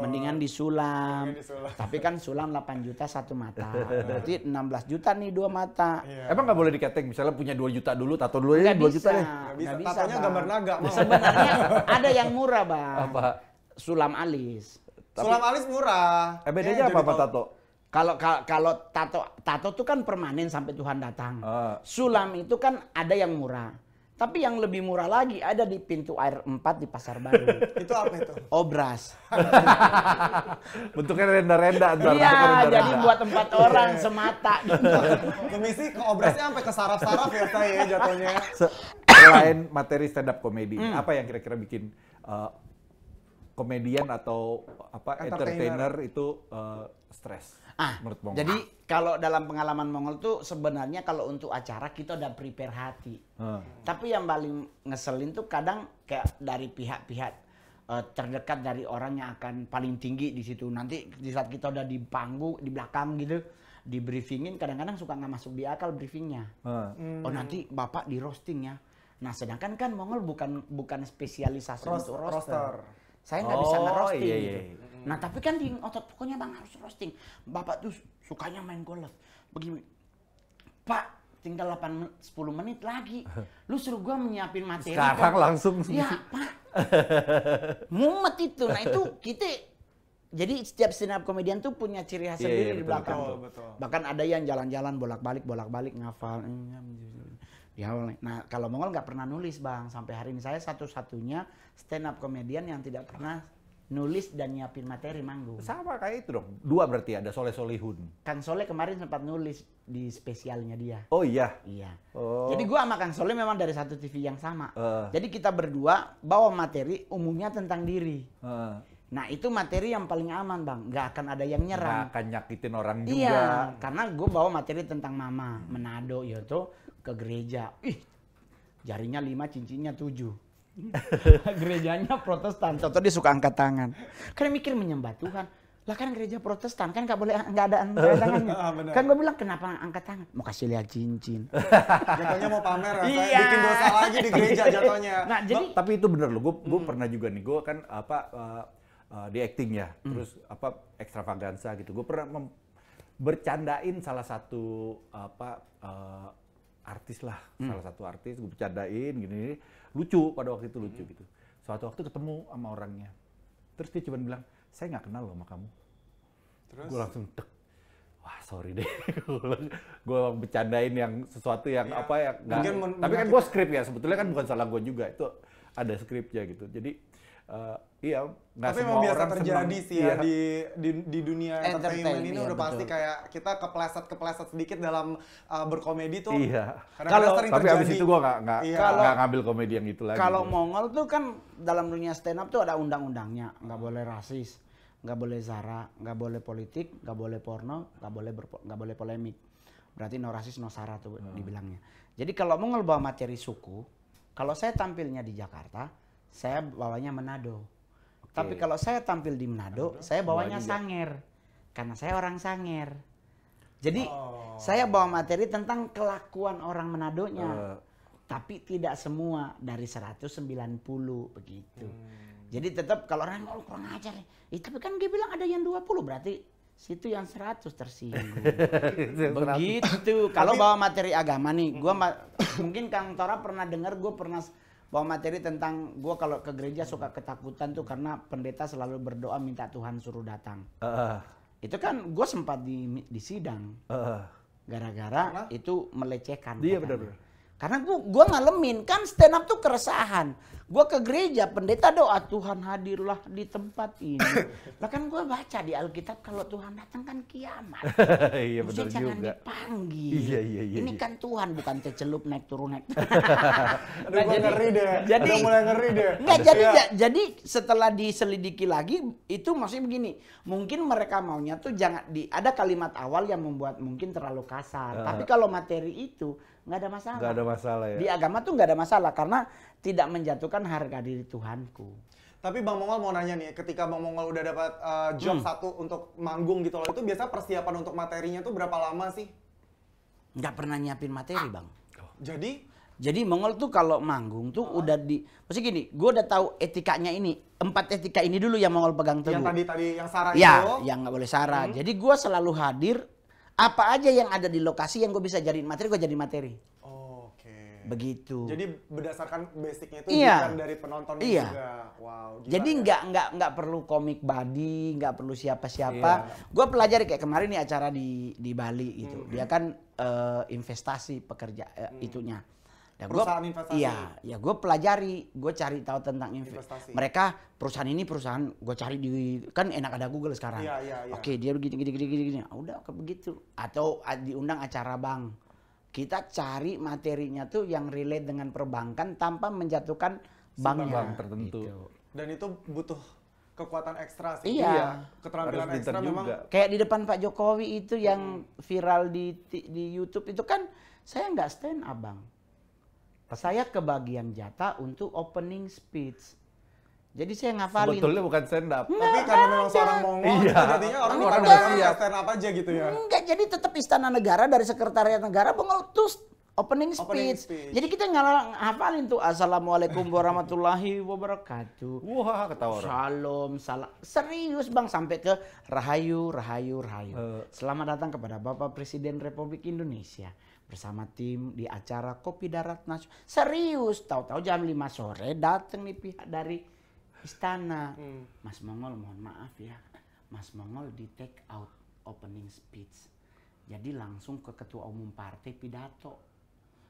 A: Mendingan disulam. Tapi kan sulam 8 juta satu mata. Berarti 16 juta nih 2 mata.
B: Emang nggak boleh diketing? Misalnya punya 2 juta dulu, tato dulu ya
A: Nggak
B: 2 juta
A: bisa.
B: deh.
C: Nggak bisa.
A: Nggak bisa,
C: Tatonya
A: Bang.
C: gambar naga, mau.
A: Sebenarnya ada yang murah, Bang.
B: Apa?
A: Sulam alis.
C: Sulam alis murah.
B: Bedanya
C: Ya,
B: apa
C: jadi
B: tato?
A: Kalau tato tuh kan permanen sampai Tuhan datang. Sulam itu kan ada yang murah. Tapi yang lebih murah lagi ada di pintu air 4 di Pasar Baru.
C: Itu apa itu?
A: Obras.
B: Bentuknya renda-renda. ntar, bentuknya
A: Iya,
B: renda-renda.
A: jadi buat 4 orang semata.
C: Komisi ke obrasnya sampai ke saraf-saraf ya saya ya jatuhnya.
B: Selain materi stand up comedy, apa yang kira-kira bikin komedian atau apa entertainer itu stres? Menurut Mongol.
A: Jadi kalau dalam pengalaman Mongol tuh sebenarnya kalau untuk acara kita udah prepare hati. Tapi yang paling ngeselin tuh kadang kayak dari pihak-pihak terdekat dari orang yang akan paling tinggi di situ. Nanti di saat kita udah di panggung, di belakang gitu, di briefingin kadang-kadang suka nggak masuk di akal briefingnya. Oh nanti bapak di roasting ya. Nah sedangkan kan Mongol bukan spesialisasi untuk roaster. Saya nggak bisa nge-roasting gitu. Nah tapi kan di otot pokoknya bang harus roasting. Bapak tuh sukanya main golf. Begini, Pak tinggal 10 menit lagi. Lu suruh gua menyiapin materi.
B: Sekarang langsung.
A: Iya Pak. Mumet itu. Nah itu kita. Jadi setiap stand up comedian tuh punya ciri khas sendiri di belakang.
C: Betul.
A: Bahkan ada yang jalan-jalan bolak-balik ngafal. Di awal. Nah kalau Mongol nggak pernah nulis bang. Sampai hari ini saya satu-satunya stand up comedian yang tidak pernah nulis dan nyiapin materi manggung.
B: Sama kayak itu dong. 2 berarti ada Soleh Solihun.
A: Kang Soleh kemarin sempat nulis di spesialnya dia.
B: Oh iya.
A: Iya.
B: Oh.
A: Jadi gua sama Kang Soleh memang dari satu TV yang sama. Jadi kita berdua bawa materi umumnya tentang diri. Nah itu materi yang paling aman bang. Nggak akan ada yang nyerang.
B: Nggak akan nyakitin orang juga.
A: Iya. Karena gue bawa materi tentang mama. Manado yaitu ke gereja. Ih jarinya 5 cincinnya 7. Gerejanya Protestan, contoh dia suka angkat tangan. Karena mikir menyembah Tuhan. Lah kan gereja Protestan kan nggak boleh nggak ada angkat tangannya. Kan gue bilang kenapa angkat tangan? Mau kasih lihat cincin.
C: Jatuhnya mau pamer bikin dosa lagi di gereja jatuhnya.
A: Nah jadi
B: tapi itu bener loh. Gue pernah juga nih. Gue kan di acting ya. Terus ekstravaganza gitu. Gue pernah bercandain salah satu artis lah, salah satu artis gue bercandain gini, lucu pada waktu itu lucu gitu. Suatu waktu ketemu sama orangnya, terus dia cuma bilang, saya nggak kenal loh sama kamu. Terus? Gue langsung dek, wah sorry deh, gue bercandain yang sesuatu yang apa ya, tapi kan gue skrip ya, sebetulnya kan bukan salah gue juga, itu ada skripnya gitu. Jadi iya, nggak
C: tapi
B: semua
C: memang biasa
B: orang
C: terjadi
B: senang.
C: sih ya di dunia entertainment ini
A: iya,
C: udah pasti
A: betul.
C: kayak kita kepleset sedikit dalam berkomedi tuh.
B: Iya.
C: Kadang-kadang sering
B: Tapi
C: terjadi.
B: abis itu gue nggak
A: Kalau-
B: ngambil komedi yang itu lagi.
A: kalau Mongol tuh kan dalam dunia stand up tuh ada undang-undangnya. Nggak boleh rasis, nggak boleh sara, nggak boleh politik, nggak boleh porno, nggak boleh polemik. Berarti no rasis no sara tuh dibilangnya. Jadi kalau Mongol bawa materi suku, kalau saya tampilnya di Jakarta, saya bawanya Manado. Tapi kalau saya tampil di Manado, saya bawanya Sanger. Karena saya orang Sanger. Jadi saya bawa materi tentang kelakuan orang Manadonya. Tapi tidak semua dari 190 begitu. Jadi tetap kalau orang kurang ajar. Tapi kan dia bilang ada yang 20 berarti situ yang 100 tersinggung. Begitu. Kalau bawa materi agama nih, mungkin Kang Tora pernah dengar gue pernah bawa materi tentang gue kalau ke gereja suka ketakutan tuh karena pendeta selalu berdoa minta Tuhan suruh datang. Itu kan gue sempat di sidang gara-gara itu melecehkan.
B: Iya benar-benar.
A: Karena gue ngalamin kan stand up tuh keresahan. Gue ke gereja pendeta doa Tuhan hadirlah di tempat ini. Lah kan gue baca di Alkitab kalau Tuhan datang kan kiamat.
B: Iya benar
A: Maksudnya jangan
B: juga.
A: dipanggil.
B: Iya.
A: Ini kan Tuhan bukan cecelup naik turun naik.
C: Aduh, gua ngeri deh.
A: Jadi
C: Udah mulai ngeri deh.
A: Enggak, jadi setelah diselidiki lagi itu maksudnya begini. Mungkin mereka maunya tuh jangan ada kalimat awal yang membuat mungkin terlalu kasar. Tapi kalau materi itu nggak ada masalah.
B: Nggak ada masalah ya.
A: Di agama tuh nggak ada masalah karena tidak menjatuhkan harga diri Tuhanku.
C: Tapi Bang Mongol mau nanya nih, ketika Bang Mongol udah dapat job satu untuk manggung gitu loh, itu biasa persiapan untuk materinya tuh berapa lama sih?
A: Nggak pernah nyiapin materi bang. Jadi Mongol tuh kalau manggung tuh udah maksudnya gini, gue udah tahu etikanya ini. 4 etika ini dulu yang Mongol pegang teguh.
C: Yang tadi yang Sarah
A: ya,
C: itu.
A: yang nggak boleh sarah. Jadi gue selalu hadir. Apa aja yang ada di lokasi yang gue bisa jadiin materi, gue jadi materi.
C: Oke.
A: Begitu.
C: Jadi berdasarkan basicnya itu
A: Iya.
C: bukan dari penontonnya
A: Iya.
C: juga. Wow. Gila
A: Jadi
C: ya.
A: nggak perlu komik body, nggak perlu siapa-siapa. Gue pelajari kayak kemarin nih acara di Bali gitu. Dia kan investasi pekerja itunya. Ya,
C: Perusahaan investasi.
A: Iya, gue pelajari, gue cari tahu tentang
C: Investasi.
A: mereka perusahaan ini perusahaan gue cari kan enak ada Google sekarang.
C: Iya.
A: Oke, dia gini. Udah begitu. Atau diundang acara bank. Kita cari materinya tuh yang relate dengan perbankan tanpa menjatuhkan banknya.
B: Bank tertentu.
A: Gitu.
C: Dan itu butuh kekuatan ekstra sih.
A: Iya.
C: Keterampilan
B: Harus
C: ekstra
B: pintar
C: memang.
B: juga.
A: Kayak di depan Pak Jokowi itu yang viral di YouTube itu kan saya nggak stand up bang. Saya kebagian jatah untuk opening speech. Jadi saya ngafalin.
B: Sebetulnya bukan stand up.
C: Tapi karena memang seorang Mongol,
B: Iya.
C: artinya orang
B: Orang
C: udah
B: siap.
C: stand up aja gitu ya.
A: Enggak, jadi tetap Istana Negara dari Sekretariat Negara Bengol tuh opening
C: Opening
A: speech.
C: speech.
A: Jadi kita ngafalin tuh Assalamualaikum warahmatullahi wabarakatuh.
B: Wah, ketawa orang.
A: Shalom, salam. Serius Bang, sampai ke Rahayu, Rahayu, Rahayu. Selamat datang kepada Bapak Presiden Republik Indonesia bersama tim di acara Kopi Darat Nasional. Serius, tahu-tahu jam 5 sore datang nih pihak dari istana. Mas Mongol, mohon maaf ya. Mas Mongol di take out opening speech. Jadi langsung ke ketua umum partai pidato.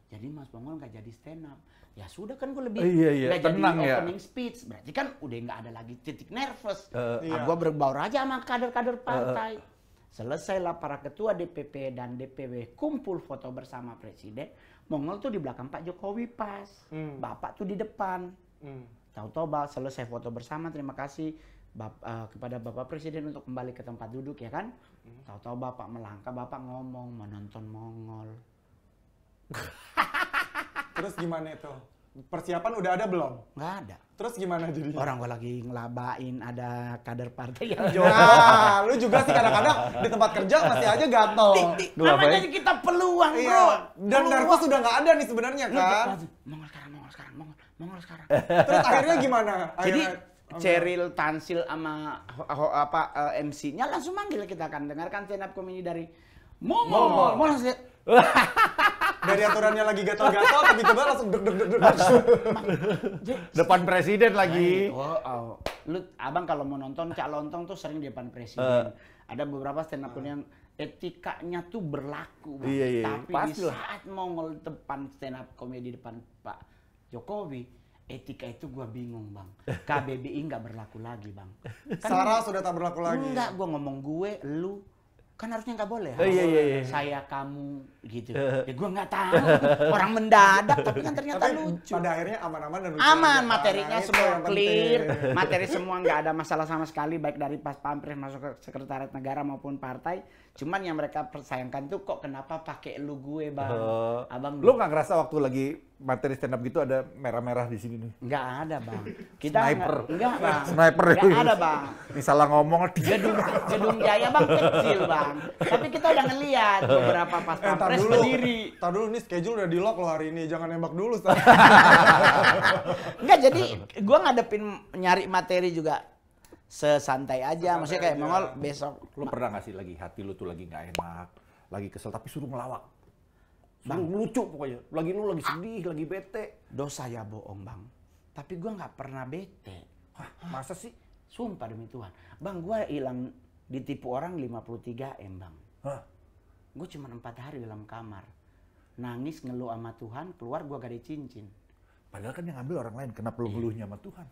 A: Jadi Mas Mongol nggak jadi stand up. Ya sudah kan gue lebih
B: Iya,
A: nggak jadi
B: tenang ya.
A: opening speech. Berarti kan udah nggak ada lagi titik nervous.
C: Iya.
A: Gue berbaur aja sama kader-kader partai. Selesailah para ketua DPP dan DPW kumpul foto bersama presiden. Mongol tuh di belakang Pak Jokowi pas. Bapak tuh di depan. Tahu-tahu selesai foto bersama, terima kasih kepada Bapak Presiden untuk kembali ke tempat duduk ya kan. Tahu-tahu Bapak melangkah, Bapak ngomong menonton Mongol.
C: Terus gimana itu? Persiapan udah ada belum?
A: Nggak ada.
C: Terus gimana jadinya?
A: Orang gua lagi ngelabain ada kader partai yang
C: Nah, lu juga sih kadang-kadang di tempat kerja masih aja gatel.
A: namanya kita peluang bro.
C: Iya. Dan nervous sudah nggak ada nih sebenarnya kan.
A: Mongol sekarang, Mongol sekarang, Mongol sekarang.
C: Terus akhirnya gimana?
A: Jadi
C: Akhirnya-
A: Cheryl Tansil sama MC-nya langsung manggil, kita akan dengarkan stand up comedy dari Mongol.
C: dari aturannya lagi gatal-gatal tiba-tiba langsung deg.
B: Depan presiden lagi.
A: Lu abang kalau mau nonton Cak Lontong tuh sering di depan presiden. Ada beberapa stand up yang etikanya tuh berlaku, Bang.
B: Iya,
A: Tapi di
B: pastilah.
A: saat Mongol depan stand up komedi depan Pak Jokowi, etika itu gua bingung, Bang. KBBI nggak berlaku lagi, Bang.
C: Sarah sudah tak berlaku lagi.
A: Enggak, gua ngomong gue, lu kan harusnya nggak boleh.
B: Iya.
A: Saya, kamu, gitu. Ya gua nggak tahu. Orang mendadak, tapi kan ternyata
C: Tapi
A: lucu.
C: pada akhirnya aman-aman dan lucu
A: Aman,
C: aja.
A: materinya
C: Nah, itu
A: semua
C: yang
A: clear,
C: penting.
A: materi semua nggak ada masalah sama sekali, baik dari pas pampres masuk ke sekretariat negara maupun partai. Cuman yang mereka persayangkan tuh kok kenapa pakai lu gue, Bang. Abang
B: Lu nggak ngerasa waktu lagi materi stand up gitu ada merah-merah di sini nih?
A: nggak ada, Bang. Kita
B: Sniper.
A: nggak, Bang.
B: Sniper
A: Nggak
B: itu.
A: ada, Bang.
B: Ini salah ngomong.
A: Gedung Jaya, Bang, kecil, Bang. Tapi kita udah ngeliat beberapa pas
C: Tar
A: pampres
C: dulu,
A: berdiri.
C: tar dulu nih schedule udah di lock loh hari ini, jangan nembak dulu. Star.
A: Enggak, jadi gua ngadepin nyari materi juga sesantai aja. Maksudnya kayak
C: aja.
A: Mongol besok.
B: Lu pernah nggak sih lagi hati lu tuh lagi nggak enak, lagi kesel tapi suruh ngelawak, suruh lucu pokoknya. Lagi lu lagi sedih, lagi bete.
A: Dosa ya bohong, Bang. Tapi gua nggak pernah bete.
B: Hah, masa sih?
A: Sumpah demi Tuhan. Bang, gua hilang ditipu orang 53M, Bang.
B: Hah?
A: Gue cuma 4 hari dalam kamar. Nangis ngeluh sama Tuhan, keluar gua gak ada cincin.
B: Padahal kan yang ngambil orang lain, kenapa lu ngeluhnya sama Tuhan?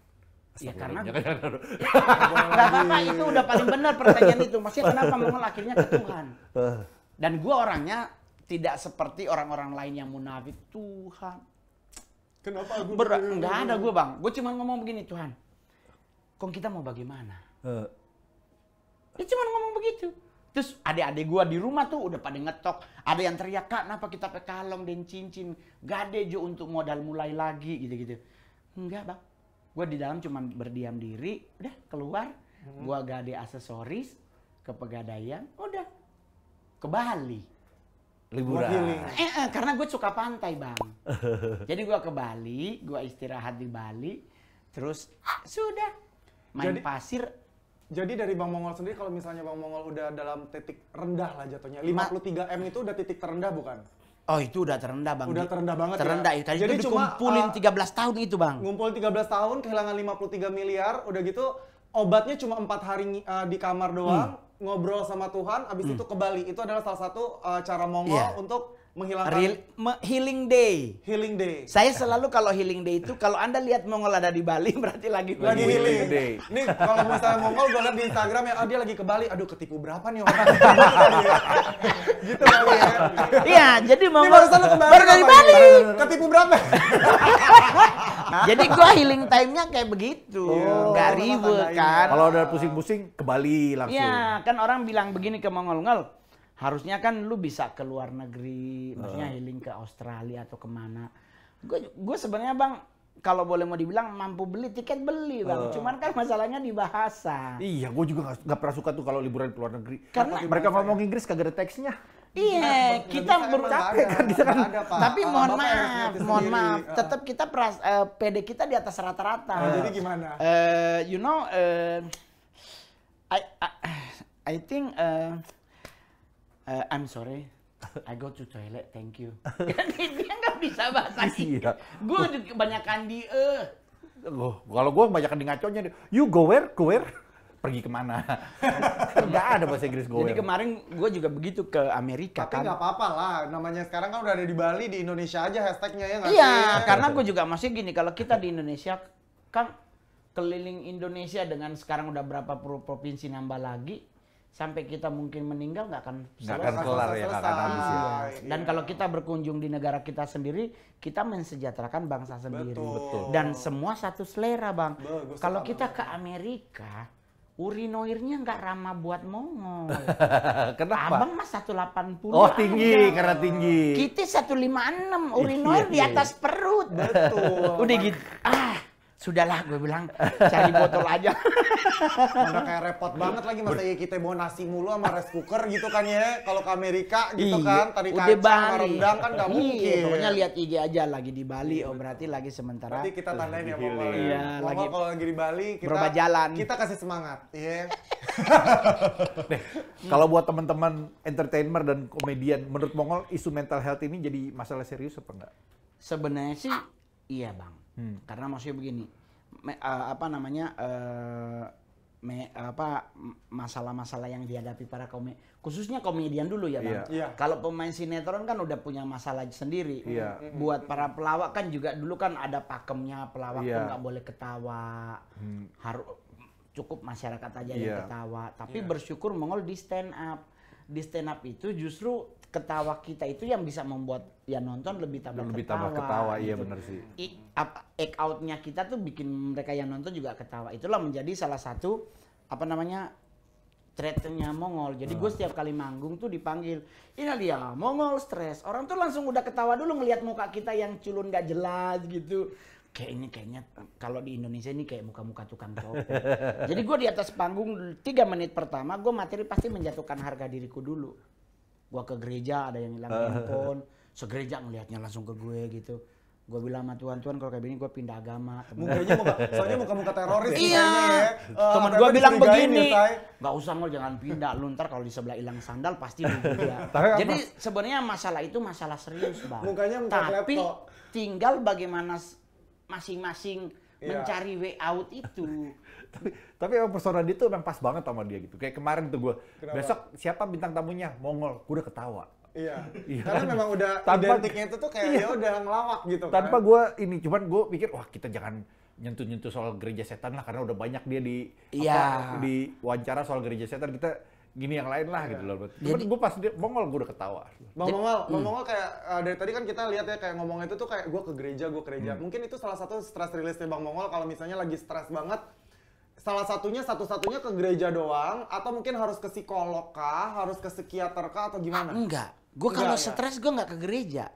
A: Ya karena
B: Astagfirullahaladzim.
A: Gak apa-apa, itu udah paling benar pertanyaan itu. Maksudnya kenapa Mongol akhirnya ke Tuhan? Dan gua orangnya tidak seperti orang-orang lain yang munafik. Tuhan.
C: Kenapa aku
A: Enggak ada gua, Bang. Gue cuma ngomong begini, Tuhan. Kok kita mau bagaimana? Dia cuma ngomong begitu. Terus adik-adik gua di rumah tuh udah pada ngetok. Ada yang teriak, Kak, kenapa kita pakai kalung dan cincin? Gade jo untuk modal mulai lagi gitu-gitu. Enggak, Bang. Gua di dalam cuma berdiam diri, udah keluar. Gua gade aksesoris ke Pegadaian, udah ke Bali.
B: Liburan.
A: Karena gue suka pantai, Bang. Jadi gua ke Bali, gua istirahat di Bali, terus sudah main
C: Jadi-
A: pasir.
C: Jadi dari Bang Mongol sendiri kalau misalnya Bang Mongol udah dalam titik rendah lah jatuhnya. 53M itu udah titik terendah bukan?
A: Oh, itu udah terendah, Bang.
C: Udah terendah banget
A: terendah
C: ya.
A: Tadi
C: Jadi
A: itu
C: cuma,
A: dikumpulin 13 tahun itu, Bang.
C: Ngumpul 13 tahun kehilangan 53 miliar, udah gitu obatnya cuma 4 hari di kamar doang, ngobrol sama Tuhan, abis itu ke Bali. Itu adalah salah satu cara Mongol
A: Iya.
C: untuk menghilangkan
A: Healing day.
C: healing day.
A: Saya selalu kalau healing day itu, kalau Anda lihat Mongol ada di Bali, berarti lagi
C: Lagi
B: Healing
C: healing
B: day.
C: Nih kalau misalnya Mongol gue liat di Instagram ya, dia lagi ke Bali. Aduh ketipu berapa nih orang? Gitu kali ya.
A: Iya, jadi
C: Ini
A: Mongol
C: barusan lu ke Bali.
A: baru dari
C: apa
A: Bali.
C: nih? Ketipu berapa?
A: Jadi gua healing time-nya kayak begitu. Nggak
C: sama
A: riwe
C: tandain.
A: kan.
B: Kalau udah pusing-pusing ke Bali langsung.
A: Iya, kan orang bilang begini ke Mongol, Ngol, harusnya kan lu bisa ke luar negeri, maksudnya healing ke Australia atau kemana. Gue sebenarnya Bang, kalau boleh mau dibilang mampu beli tiket beli bang. Cuman kan masalahnya di bahasa.
B: Iya, gue juga nggak pernah suka tuh kalau liburan ke luar negeri.
A: Karena
B: mereka ngomong Inggris kagak ada teksnya.
A: Iya, kita
C: capek
B: kan, bisa kan.
A: tapi mohon
C: Bapak harus
A: maaf,
C: ngerti
A: mohon
C: sendiri.
A: maaf, tetap kita PD kita di atas rata-rata.
C: Jadi gimana?
A: You know, I think I'm sorry. I go to toilet, thank you. Dia nggak bisa bahasa Inggris.
B: Iya.
A: Gue juga kebanyakan di
B: Kalau gue kebanyakan di ngaconya, you go where? Pergi kemana? Nggak ada bahasa Inggris go
A: Jadi
B: where.
A: kemarin gue juga begitu ke Amerika
C: Tapi
A: kan.
C: nggak apa-apa lah, namanya sekarang kan udah ada di Bali, di Indonesia aja hashtagnya ya nggak
A: Iya,
C: sih?
A: karena gue juga masih gini, kalau kita di Indonesia kan keliling Indonesia dengan sekarang udah berapa provinsi nambah lagi, sampai kita mungkin meninggal nggak akan
B: Nggak akan
A: selesai.
B: kelar ya, nggak akan habis ya.
A: Dan kalau kita berkunjung di negara kita sendiri, kita mensejahterakan bangsa sendiri.
C: Betul.
A: Dan semua satu selera bang.
C: Bagus,
A: Kalau
C: setuju.
A: kita ke Amerika, urinoirnya nggak ramah buat Mongol.
B: Kenapa?
A: Abang mah 180.
B: Oh tinggi,
A: ada.
B: karena tinggi.
A: Kita 156, urinoir di atas perut.
C: Betul.
A: Udah gitu. Sudahlah gue bilang cari botol aja.
C: Mana kayak repot banget lagi masa ya kita bawa nasi mulu sama rice cooker gitu kan ya. Kalau ke Amerika gitu kan, tadi
A: udah
C: kacang sama
A: Bali.
C: rendang kan nggak mungkin.
A: Iya, pokoknya lihat IG aja lagi di Bali. Oh berarti lagi sementara.
C: Berarti kita tandain ya Mongol.
A: Iya,
C: Mongol
A: lagi
C: kalau lagi di Bali kita
A: berubah jalan.
C: Kita kasih semangat, iya.
B: Kalau buat teman-teman entertainer dan komedian, menurut Mongol isu mental health ini jadi masalah serius apa enggak?
A: Sebenarnya sih iya bang. Karena maksudnya begini, masalah-masalah yang dihadapi para khususnya komedian dulu ya bang.
C: Iya.
A: Kalau pemain sinetron kan udah punya masalah sendiri.
B: Iya.
A: Buat para pelawak kan juga dulu kan ada pakemnya, pelawak
B: Iya.
A: tuh nggak boleh ketawa, harus cukup masyarakat aja yang
B: Iya.
A: ketawa. Tapi bersyukur Mongol di stand up. Di stand up itu justru ketawa kita itu yang bisa membuat ya nonton lebih tambah
B: ketawa, iya
A: gitu.
B: bener sih.
A: Act out-nya kita tuh bikin mereka yang nonton juga ketawa. Itulah menjadi salah satu threat-nya Mongol. Jadi gue setiap kali manggung tuh dipanggil, ini dia Mongol stres. Orang tuh langsung udah ketawa dulu ngelihat muka kita yang culun gak jelas gitu. Kayaknya kalau di Indonesia ini kayak muka-muka tukang topeng. Jadi gue di atas panggung 3 menit pertama gue materi pasti menjatuhkan harga diriku dulu. Gue ke gereja ada yang hilang handphone, segereja ngelihatnya langsung ke gue gitu. Gue bilang sama Tuhan kalau kayak gini gue pindah agama.
C: Soalnya muka-muka teroris.
A: Iya. Temen gue bilang begini, nggak usah Ngol jangan pindah. Lu ntar kalau di sebelah hilang sandal pasti lu juga. Jadi sebenarnya masalah itu masalah serius bang.
C: Mukanya muka
A: Tapi
C: klepto.
A: tinggal bagaimana masing-masing mencari way out itu.
B: Tapi emang persona dia tuh emang pas banget sama dia gitu. Kayak kemarin tuh gue, besok siapa bintang tamunya? Mongol, gue udah ketawa.
C: Iya.
B: Iya.
C: Karena memang udah identiknya itu tuh kayak ya udah ngelawak gitu kan.
B: Tanpa gue ini, cuman gue pikir wah kita jangan nyentuh-nyentuh soal gereja setan lah karena udah banyak dia di di wawancara soal gereja setan, kita gini yang lain lah gitu loh. Cuman gue pas dia Mongol gue udah ketawa.
C: Bang Mongol kayak dari tadi kan kita lihat ya kayak ngomong itu tuh kayak gue ke gereja. Mungkin itu salah satu stress release-nya Bang Mongol kalau misalnya lagi stres banget. Satu-satunya ke gereja doang atau mungkin harus ke psikolog kah, harus ke psikiater kah atau gimana?
A: Enggak, gue kalau stres gue nggak ke gereja.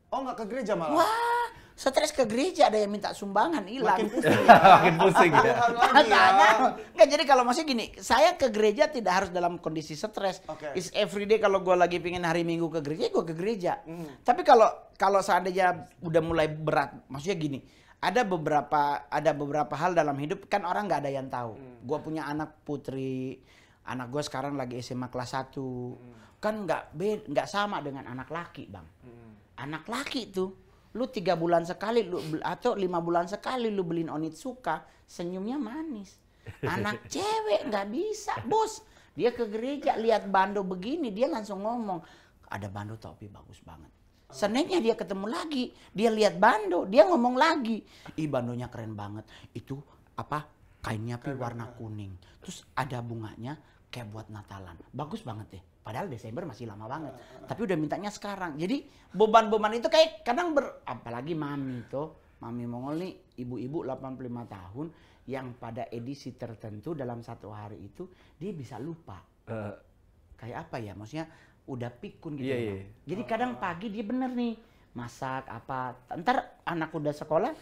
C: Oh nggak ke gereja malah?
A: Wah, stres ke gereja ada yang minta sumbangan hilang.
C: Makin pusing.
B: Makin pusing ya.
C: Lagi ya.
A: Nggak, jadi kalau masih gini, saya ke gereja tidak harus dalam kondisi stres.
C: Oke.
A: Is everyday kalau gue lagi pingin hari Minggu ke gereja, gue ke gereja. Tapi kalau seandainya udah mulai berat, maksudnya gini, ada beberapa hal dalam hidup kan orang nggak ada yang tahu. Gue punya anak putri, anak gue sekarang lagi SMA kelas 1. Kan nggak sama dengan anak laki bang. Anak laki tuh, lu 3 bulan sekali atau 5 bulan sekali lu beliin Onitsuka, senyumnya manis. Anak cewek nggak bisa, bos. Dia ke gereja lihat bando begini, dia langsung ngomong, ada bando topi bagus banget. Seninnya dia ketemu lagi, dia lihat bando, dia ngomong lagi, ih bandonya keren banget. Itu apa? Kainnya warna kuning. Terus ada bunganya kayak buat Natalan. Bagus banget deh. Padahal Desember masih lama banget. Tapi udah mintanya sekarang. Jadi beban-beban itu kayak kadang apalagi mami tuh. Mami Mongol nih ibu-ibu 85 tahun yang pada edisi tertentu dalam 1 hari itu dia bisa lupa. Kayak apa ya? Maksudnya udah pikun gitu.
B: Iya.
A: Jadi kadang pagi dia bener nih masak apa. Ntar anak udah sekolah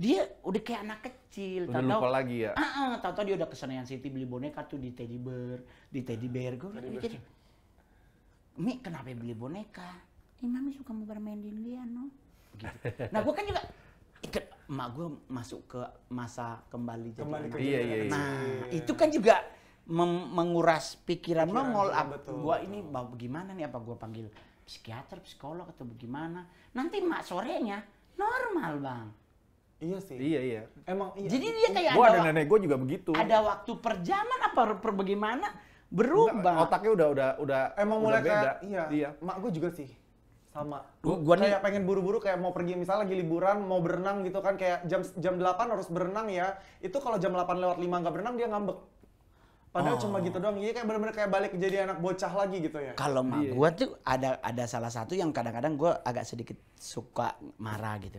A: Dia udah kayak anak kecil.
B: Udah lupa lagi ya.
A: Tahu-tahu dia udah ke Senayan City beli boneka tuh di Teddy Bear. Gue mikir, Mi kenapa beli boneka? Mami suka mau bermainin dia, no. Gitu. Nah gue kan juga ikut emak gue masuk ke masa kembali jadi anak.
B: Iya.
A: Nah itu kan juga menguras pikiran Mongol.
C: Betul.
A: Gue ini bagaimana nih, apa gue panggil psikiater, psikolog atau bagaimana? Nanti mak sorenya normal bang.
C: Iya sih.
B: Iya.
C: Emang iya.
A: Jadi dia kayak
B: Gue ada nenek gue juga begitu.
A: ada waktu perjaman apa bagaimana berubah.
B: Otaknya udah
C: Emang
B: udah
C: mulai
B: beda.
C: kayak iya. Mak gue juga sih. Sama.
A: Gua nih
C: Kayak pengen buru-buru kayak mau pergi misalnya lagi liburan mau berenang gitu kan kayak jam 8 harus berenang ya. Itu kalau jam 8:05 nggak berenang dia ngambek. Padahal cuma gitu doang. Jadi kayak bener-bener kayak balik jadi anak bocah lagi gitu ya.
A: kalau mak gua tuh ada salah satu yang kadang-kadang gua agak sedikit suka marah gitu.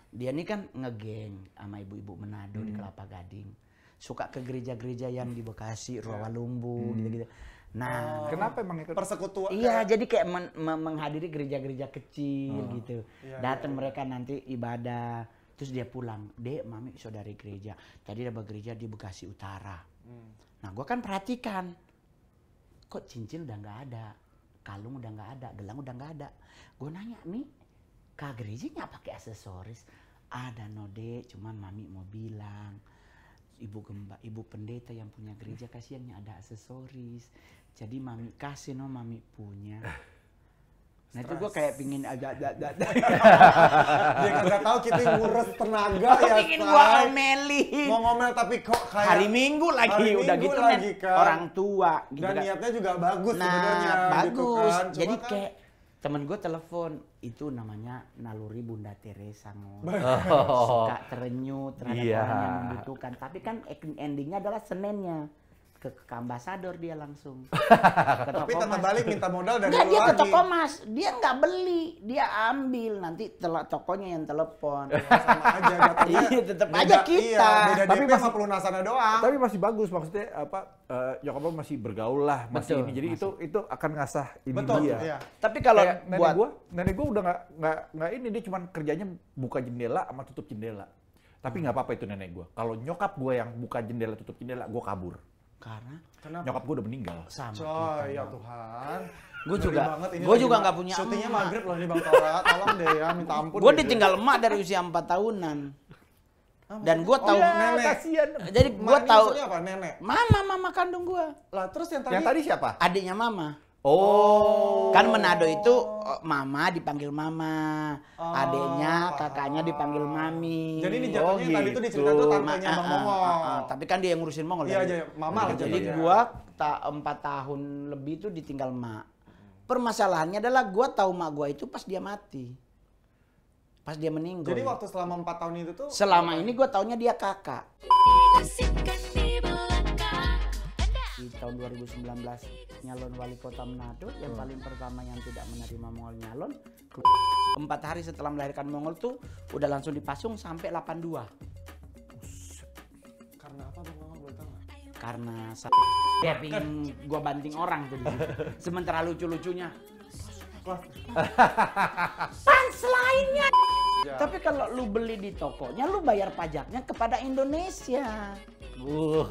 A: Dia nih kan ngegeng sama ibu-ibu Manado di Kelapa Gading. Suka ke gereja-gereja yang di Bekasi, Rawalumbu gitu-gitu. Nah,
B: Kenapa emang ikut?
C: Persekutuan.
A: iya, jadi kayak menghadiri gereja-gereja kecil gitu.
C: Iya,
A: Datang mereka nanti ibadah, terus dia pulang. Dek, mami saudari gereja. Tadi ada gereja di Bekasi Utara. Nah, gua kan perhatikan. Kok cincin udah nggak ada, kalung udah nggak ada, gelang udah nggak ada. Gua nanya, Mi, ke gereja nggak pakai aksesoris? Ada no, Dek, cuman mami mau bilang. Ibu pendeta yang punya gereja kasihannya ada aksesoris. Jadi mami kasih, no, mami punya. Nah itu gue kayak pingin agak
C: Dia kagak tahu kita ngurus tenaga ya.
A: pingin
C: Say.
A: gua omelin.
C: Mau ngomel tapi kok kayak
A: Hari Minggu lagi
C: Hari
A: udah
C: Minggu
A: gitu
C: lagi,
A: kan.
C: kan.
A: Orang tua gitu
C: dan
A: kan.
C: niatnya juga bagus
A: Nah,
C: sebenarnya
A: bagus.
C: gitu kan. Cuma
A: Jadi
C: kan,
A: kayak temen gue telepon, itu namanya naluri Bunda Teresa, Ngol. Suka terenyuh terhadap
B: Iya.
A: orang yang membutuhkan. Tapi kan endingnya adalah Seninnya ke ambasador dia langsung.
C: tapi tetap balik minta modal dari
A: Enggak,
C: lu
A: dia ke
C: lagi.
A: toko mas, dia nggak beli, dia ambil, nanti tokonya yang telepon.
C: Sama aja jatuhnya.
A: Iya, tetap
C: Beda-
A: aja kita.
C: Iya, beda
B: Tapi
C: DP
B: masih-
C: sama pelunasannya doang.
B: Tapi masih bagus maksudnya apa? Nyokap lo masih bergaul lah, masih
A: Betul,
B: ini. Jadi itu akan ngasah ini
C: Betul,
B: dia.
C: iya.
A: Tapi kalau
B: Kayak
A: buat
B: nenek gua udah nggak ini, dia cuman kerjanya buka jendela sama tutup jendela. Tapi nggak apa-apa itu nenek gua. Kalau nyokap gua yang buka jendela tutup jendela, gua kabur.
A: karena
C: Kenapa?
B: Nyokap gua udah meninggal.
A: sama.
C: Coy, ya Tuhan.
A: Gue
C: Ngeri
A: juga,
C: banget ini
A: gue
C: lagi,
A: juga
C: Bang.
A: nggak punya.
C: Syutingnya maghrib loh nih Bang Tora. Tolong deh ya, minta ampun.
A: Gue
C: deh.
A: ditinggal emak dari usia 4 tahunan. Dan gue tahu.
C: nenek.
B: Kasian.
A: Jadi gue
C: Mak ini
A: tahu.
C: maksudnya apa? Nenek.
A: Mama kandung gue.
C: Lah terus yang tadi,
B: Yang tadi siapa?
A: Adiknya mama.
B: Oh.
A: Kan Manado itu mama dipanggil mama, adiknya, kakaknya dipanggil mami.
C: Jadi ini jatuhnya
B: Oh,
C: tadi itu
B: gitu.
C: diceritain tuh tantenya Bang Mongol.
A: Tapi kan dia yang ngurusin Mongol.
C: Iya
A: jadi-
C: aja, mama lah
A: Jadi
C: jatuhnya.
A: gua 4 tahun lebih itu ditinggal mak. Permasalahannya adalah gua tahu mak gua itu pas dia mati. Pas dia meninggal.
C: Jadi waktu selama 4 tahun itu tuh
A: Selama ini gua taunya dia kakak. Di tahun 2019 nyalon wali kota Manado yang paling pertama yang tidak menerima Mongol nyalon. 4 hari setelah melahirkan Mongol tuh udah langsung dipasung sampai 82.
C: karena apa Bang Mongol boleh tahu nggak?
A: Karena dia pingin gua banting orang tuh di situ. Sementara lucu-lucunya punchline-nya. Tapi kalau lu beli di tokonya lu bayar pajaknya kepada Indonesia.
B: Wah.